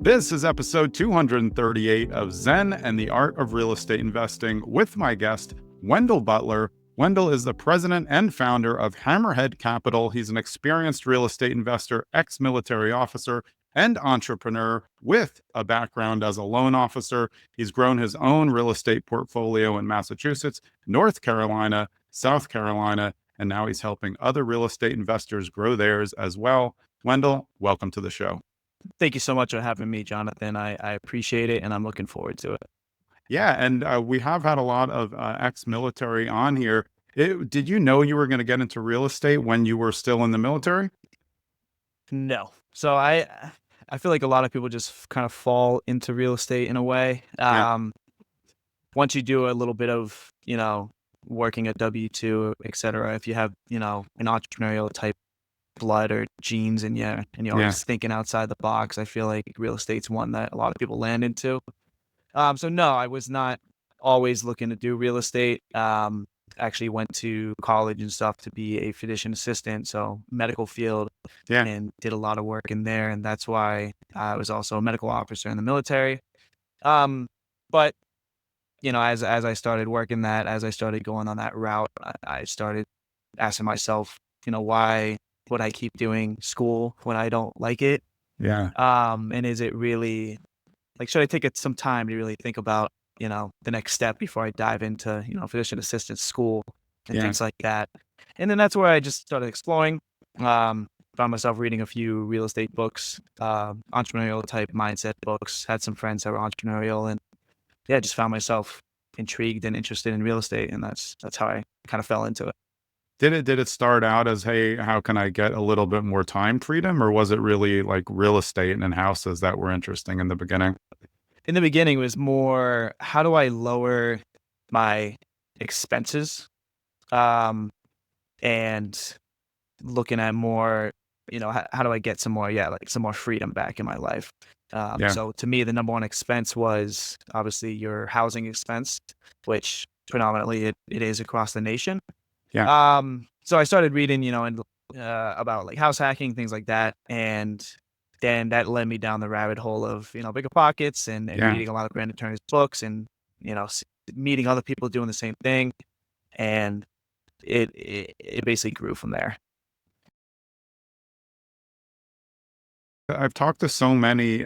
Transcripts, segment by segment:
This is episode 238 of Zen and the Art of Real Estate Investing with my guest, Wendell Butler. Wendell is the president and founder of Hammerhead Capital. He's an experienced real estate investor, ex-military officer, and entrepreneur with a background as a loan officer. He's grown his own real estate portfolio in Massachusetts, North Carolina, South Carolina, and now he's helping other real estate investors grow theirs as well. Wendell, welcome to the show. Thank you so much for having me, Jonathan. I appreciate it, and I'm looking forward to it. Yeah, and we have had a lot of ex-military on here. Did you know you were going to get into real estate when you were still in the military? No. So I feel like a lot of people just kind of fall into real estate in a way. Yeah, Once you do a little bit of, working at W-2, et cetera, if you have, an entrepreneurial type blood or genes in you, and you're yeah, always thinking outside the box, I feel like real estate's one that a lot of people land into. So no, I was not always looking to do real estate. Actually went to college and stuff to be a physician assistant, so medical field, yeah, and did a lot of work in there, and that's why I was also a medical officer in the military. Um, but as I started working that, as I started going on that route, I started asking myself, why would I keep doing school when I don't like it? yeah, And is it really like, should I take some time to really think about, the next step before I dive into, physician assistant school and yeah. things like that? And then that's where I just started exploring. Found myself reading a few real estate books, entrepreneurial type mindset books. Had some friends that were entrepreneurial, and yeah, just found myself intrigued and interested in real estate, and that's how I kind of fell into it. Did it start out as, hey, how can I get a little bit more time freedom, or was it really like real estate and houses that were interesting in the beginning? In the beginning, it was more, how do I lower my expenses? Um, and looking at more, how do I get some more, like some more freedom back in my life? Yeah, So to me, the number one expense was obviously your housing expense, which predominantly it is across the nation. yeah, So I started reading, about like house hacking, things like that. And then that led me down the rabbit hole of, bigger pockets and yeah. reading a lot of Brandon Turner's books and, meeting other people doing the same thing. And it basically grew from there. I've talked to so many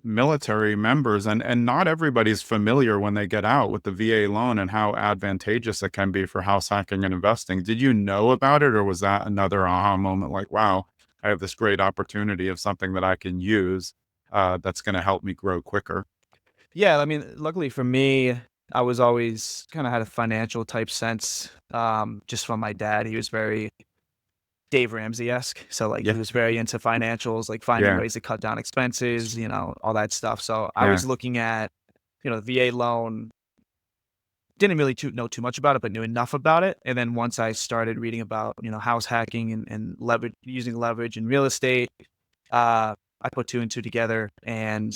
military members, and not everybody's familiar when they get out with the VA loan and how advantageous it can be for house hacking and investing. Did you know about it, or was that another aha moment? Like, wow, I have this great opportunity of something that I can use that's going to help me grow quicker. Yeah, I mean, luckily for me, I was always kind of had a financial type sense, just from my dad. He was very Dave Ramsey-esque. So, like, he Yeah, was very into financials, like finding yeah, ways to cut down expenses, all that stuff. So I yeah, was looking at, the VA loan, didn't really know too much about it, but knew enough about it. And then once I started reading about, house hacking and leverage, using leverage in real estate, I put two and two together and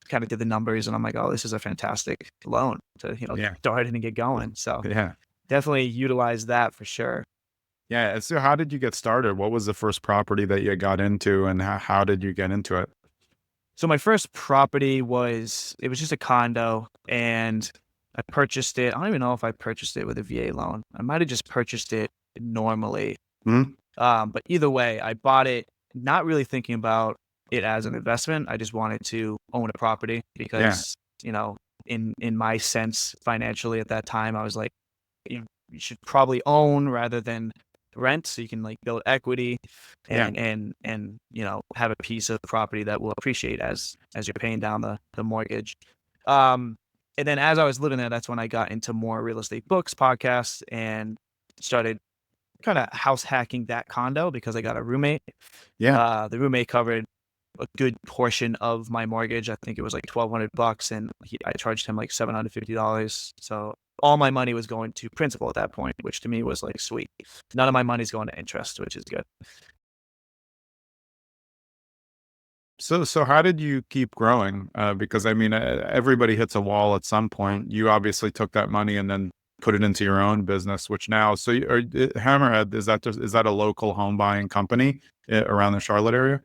kind of did the numbers. And I'm like, oh, this is a fantastic loan to, yeah, start it and get going. So yeah. definitely utilize that for sure. Yeah. So, how did you get started? What was the first property that you got into, and how did you get into it? So my first property it was just a condo, and I purchased it. I don't even know if I purchased it with a VA loan. I might have just purchased it normally. Mhm. But either way, I bought it not really thinking about it as an investment. I just wanted to own a property Yeah, because, in my sense financially at that time, I was like, you should probably own rather than rent so you can like build equity yeah, and have a piece of property that will appreciate as you're paying down the mortgage. Um, and then as I was living there, that's when I got into more real estate books, podcasts, and started kind of house hacking that condo because I got a roommate. yeah. The roommate covered a good portion of my mortgage. I think it was like $1,200, and I charged him like $750. So all my money was going to principal at that point, which to me was like sweet. None of my money's going to interest, which is good. So how did you keep growing? Because I mean, everybody hits a wall at some point. You obviously took that money and then put it into your own business, which now, so Hammerhead, is that a local home buying company around the Charlotte area?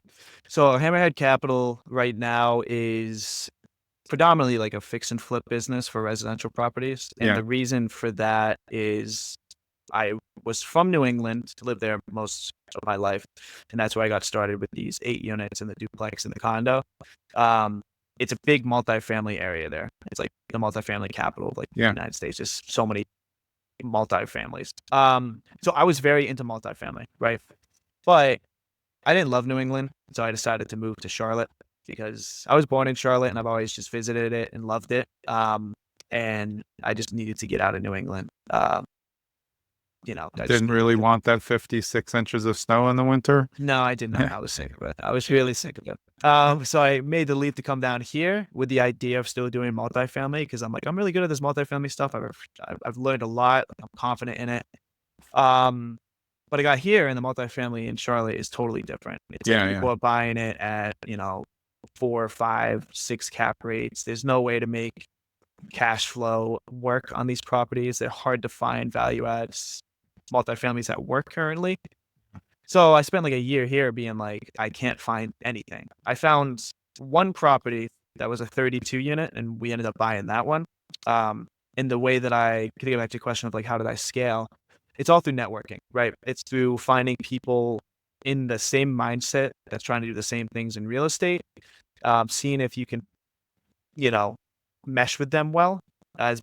So Hammerhead Capital right now is predominantly like a fix and flip business for residential properties. And Yeah. the reason for that is I was from New England, lived there most of my life, and that's where I got started with these 8 units in the duplex and the condo. It's a big multifamily area there. It's like the multifamily capital of like the Yeah. United States. Just so many multifamilies. So I was very into multifamily, right? But I didn't love New England, so I decided to move to Charlotte because I was born in Charlotte and I've always just visited it and loved it. And I just needed to get out of New England. I just Didn't really want that 56 inches of snow in the winter. No, I did not. I was sick of it. I was really sick of it. So I made the leap to come down here with the idea of still doing multifamily because I'm like, I'm really good at this multifamily stuff. I've learned a lot. I'm confident in it. But I got here and the multifamily in Charlotte is totally different. It's like people are buying it at, 4, 5, 6 cap rates. There's no way to make cash flow work on these properties. They're hard to find value adds multifamilies that work currently. So I spent like a year here being like, I can't find anything. I found one property that was a 32 unit and we ended up buying that one. And the way that I could get back to the question of like, how did I scale? It's all through networking, right? It's through finding people in the same mindset that's trying to do the same things in real estate, seeing if you can, mesh with them well as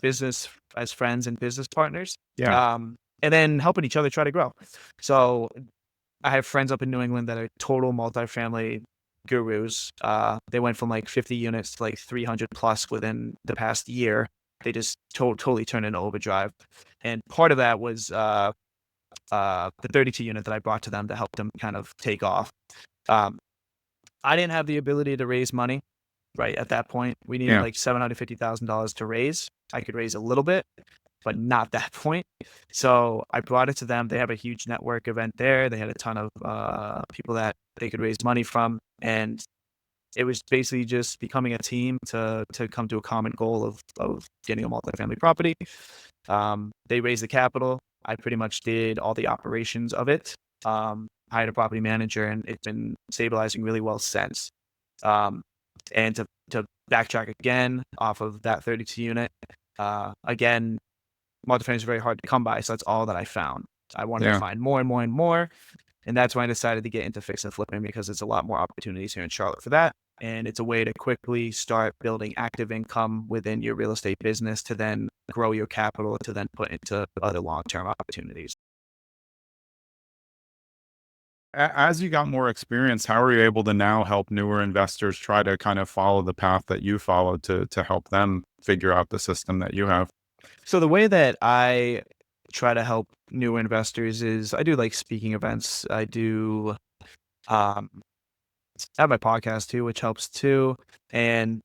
friends and business partners. Yeah. And then helping each other try to grow. So I have friends up in New England that are total multifamily gurus. They went from like 50 units to like 300 plus within the past year. They just totally turned into overdrive. And part of that was the 32 unit that I brought to them to help them kind of take off. I didn't have the ability to raise money right at that point. We needed like $750,000 to raise. I could raise a little bit, but not that point. So I brought it to them. They have a huge network event there. They had a ton of people that they could raise money from. And it was basically just becoming a team to come to a common goal of getting a multifamily property. They raised the capital. I pretty much did all the operations of it. Hired a property manager, and it's been stabilizing really well since. And to backtrack again off of that 32 unit, again, multifamily is very hard to come by, so that's all that I found. I wanted to find more and more and more, and that's why I decided to get into fix and flipping because there's a lot more opportunities here in Charlotte for that, and it's a way to quickly start building active income within your real estate business to then grow your capital to then put into other long-term opportunities. As you got more experience, how are you able to now help newer investors try to kind of follow the path that you followed to help them figure out the system that you have? So the way that I try to help new investors is I do like speaking events. I do I have my podcast too, which helps too. And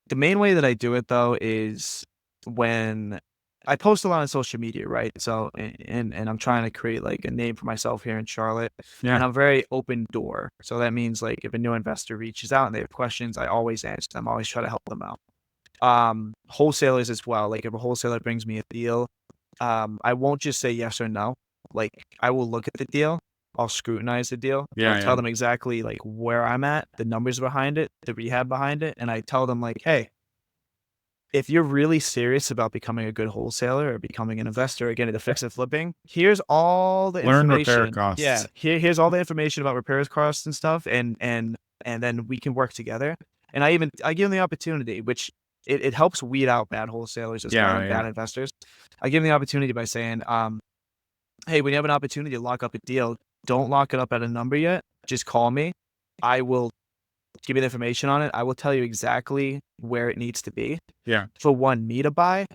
the main way that I do it though is when I post a lot on social media, right? So and I'm trying to create like a name for myself here in Charlotte. Yeah. And I'm very open door. So that means like if a new investor reaches out and they have questions, I always answer them. I always try to help them out. Wholesalers as well. Like if a wholesaler brings me a deal, I won't just say yes or no. Like I will look at the deal. I'll scrutinize the deal. I'll tell them exactly like where I'm at, the numbers behind it, the rehab behind it. And I tell them like, hey, if you're really serious about becoming a good wholesaler or becoming an investor or getting into fix and flipping, here's all the Learn information. repair costs. Yeah. Here's all the information about repairs costs and stuff. And then we can work together. And I give them the opportunity, which it helps weed out bad wholesalers as well and bad investors. I give them the opportunity by saying, hey, when you have an opportunity to lock up a deal, don't lock it up at a number yet. Just call me. I will give you the information on it. I will tell you exactly where it needs to be. Yeah. For me to buy.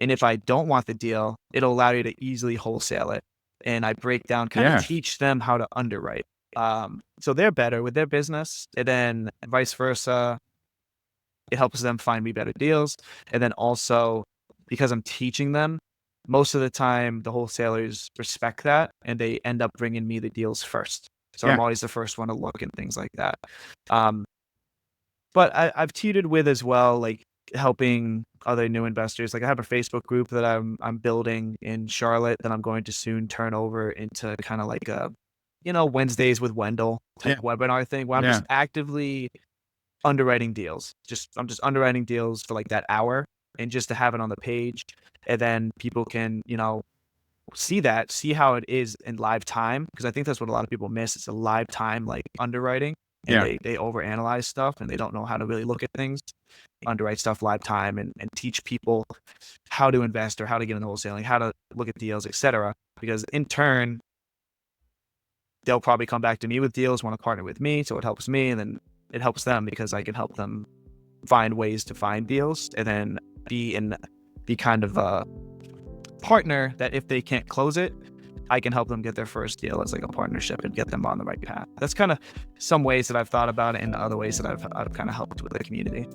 And if I don't want the deal, it'll allow you to easily wholesale it. And I break down, kind of teach them how to underwrite. So they're better with their business. And then vice versa. It helps them find me better deals. And then also because I'm teaching them, most of the time the wholesalers respect that and they end up bringing me the deals first. So I'm always the first one to look and things like that. But I've teetered with as well, like helping other new investors. Like I have a Facebook group that I'm building in Charlotte that I'm going to soon turn over into kind of like a, Wednesdays with Wendell type Yeah. webinar thing where I'm Yeah. just actively underwriting deals. I'm just underwriting deals for like that hour and just to have it on the page. And then people can, see how it is in live time. Cause I think that's what a lot of people miss. It's a live time, like underwriting, and Yeah. they overanalyze stuff and they don't know how to really look at things, underwrite stuff live time and teach people how to invest or how to get into wholesaling, how to look at deals, etc. Because in turn, they'll probably come back to me with deals, want to partner with me. So it helps me and then it helps them because I can help them find ways to find deals and then be kind of a partner that if they can't close it, I can help them get their first deal as like a partnership and get them on the right path. That's kind of some ways that I've thought about it and other ways that I've kind of helped with the community.